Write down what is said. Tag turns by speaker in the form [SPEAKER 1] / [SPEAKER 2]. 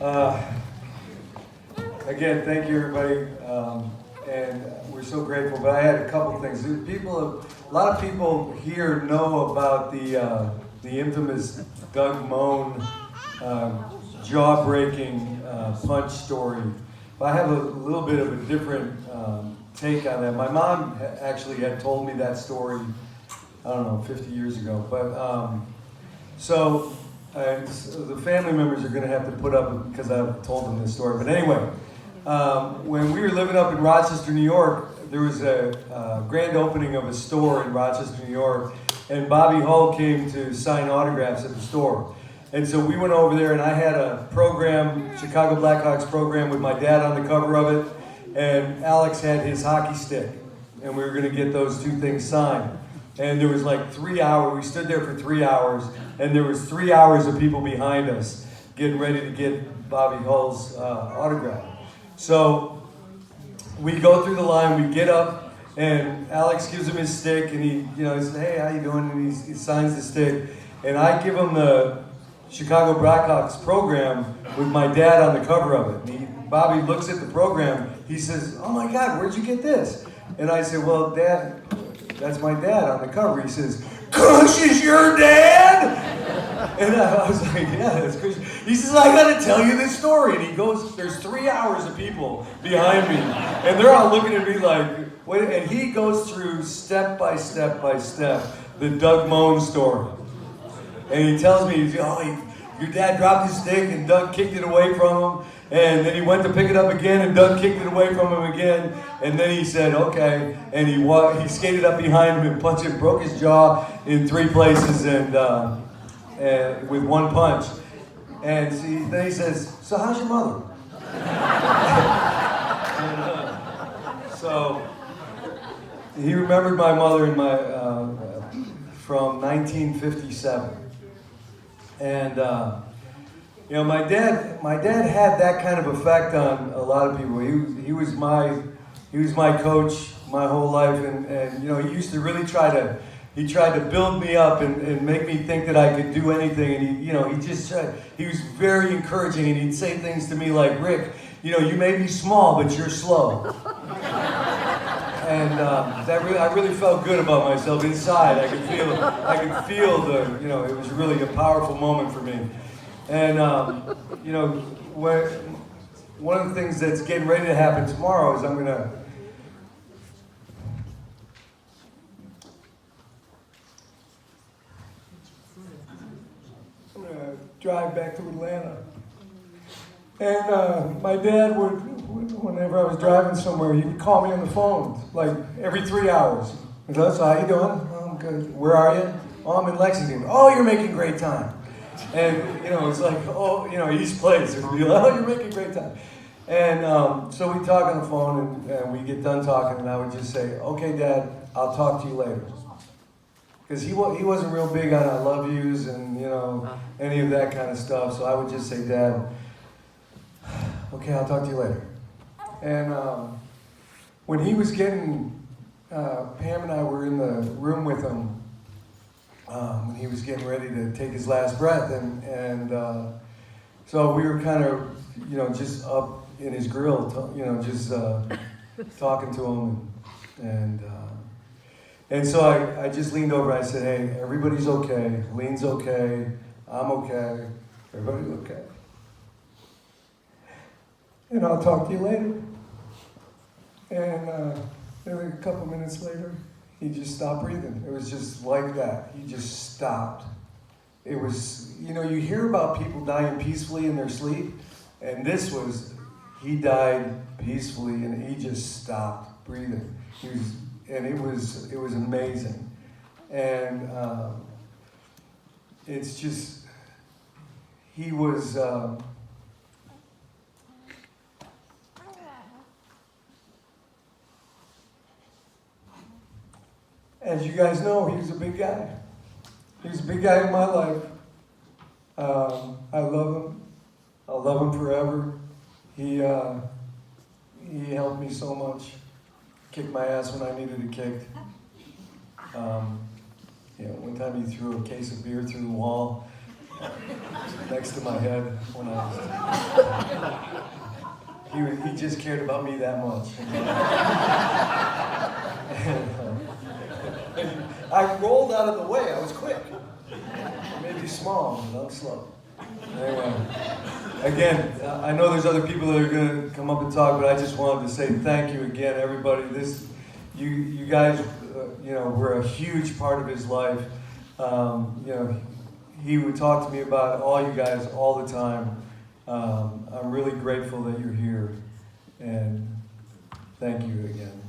[SPEAKER 1] Uh, Again, thank you, everybody, and we're so grateful. But I had a couple things. A lot of people here know about the infamous Doug Moan jaw-breaking punch story. But I have a little bit of a different take on that. My mom actually had told me that story, I don't know, 50 years ago. But so the family members are going to have to put up because I've told them this story. But anyway. When we were living up in Rochester, New York, there was a grand opening of a store in Rochester, New York, and Bobby Hull came to sign autographs at the store. And so we went over there, and I had a program, Chicago Blackhawks program, with my dad on the cover of it, and Alex had his hockey stick, and we were going to get those two things signed. And there was like 3 hours, we stood there for 3 hours, and there was 3 hours of people behind us getting ready to get Bobby Hull's autograph. So we go through the line, we get up, and Alex gives him his stick, and he says, "Hey, how you doing?" And he signs the stick, and I give him the Chicago Blackhawks program with my dad on the cover of it. And Bobby looks at the program, he says, "Oh my God, where'd you get this?" And I said, "Well, Dad, that's my dad on the cover." He says, "Cush is your dad?" And I was like, "Yeah, that's Cush." He says, "I gotta tell you this story." And he goes, there's 3 hours of people behind me. And they're all looking at me like, wait, and he goes through step by step by step the Doug Moan story. And he tells me, your dad dropped his stick and Doug kicked it away from him. And then he went to pick it up again and Doug kicked it away from him again. And then he said, okay. And he skated up behind him and punched him, broke his jaw in 3 places and with one punch. And then he says, "So how's your mother?" So he remembered my mother from 1957. And my dad had that kind of effect on a lot of people. He was my coach my whole life, and he used to really he tried to build me up and make me think that I could do anything. And he was very encouraging, and he'd say things to me like, "Rick, you may be small, but you're slow." And I really felt good about myself inside. I could feel it was really a powerful moment for me. And one of the things that's getting ready to happen tomorrow is I'm gonna drive back to Atlanta. And my dad would, whenever I was driving somewhere, he would call me on the phone, like every 3 hours. He goes, "So how you doing?" "Oh, I'm good." "Where are you?" "Oh, I'm in Lexington." "Oh, you're making great time." And, it's like, East Place. It would be like, "Oh, you're making great time." And so we talk on the phone, and we get done talking, and I would just say, "Okay, Dad, I'll talk to you later." Because he wasn't real big on I love yous and, any of that kind of stuff. So I would just say, "Dad, okay, I'll talk to you later." And when he was getting, Pam and I were in the room with him when he was getting ready to take his last breath. And so we were kind of, just up in his grill, just talking to him. And so I just leaned over and I said, "Hey, everybody's okay. Lean's okay. I'm okay. Everybody's okay. And I'll talk to you later." And then a couple minutes later, he just stopped breathing. It was just like that. He just stopped. It was, you hear about people dying peacefully in their sleep. And he died peacefully and he just stopped breathing. It was amazing. And it's just, he was, as you guys know, he was a big guy. He was a big guy in my life. I love him. I'll love him forever. He helped me so much. Kicked my ass when I needed it kicked. One time he threw a case of beer through the wall. next to my head when I was. He just cared about me that much. I rolled out of the way. I was quick. Maybe small, but I'm slow. Anyway, again, I know there's other people that are going to come up and talk, but I just wanted to say thank you again, everybody. You guys, were a huge part of his life. He would talk to me about all you guys all the time. I'm really grateful that you're here, and thank you again.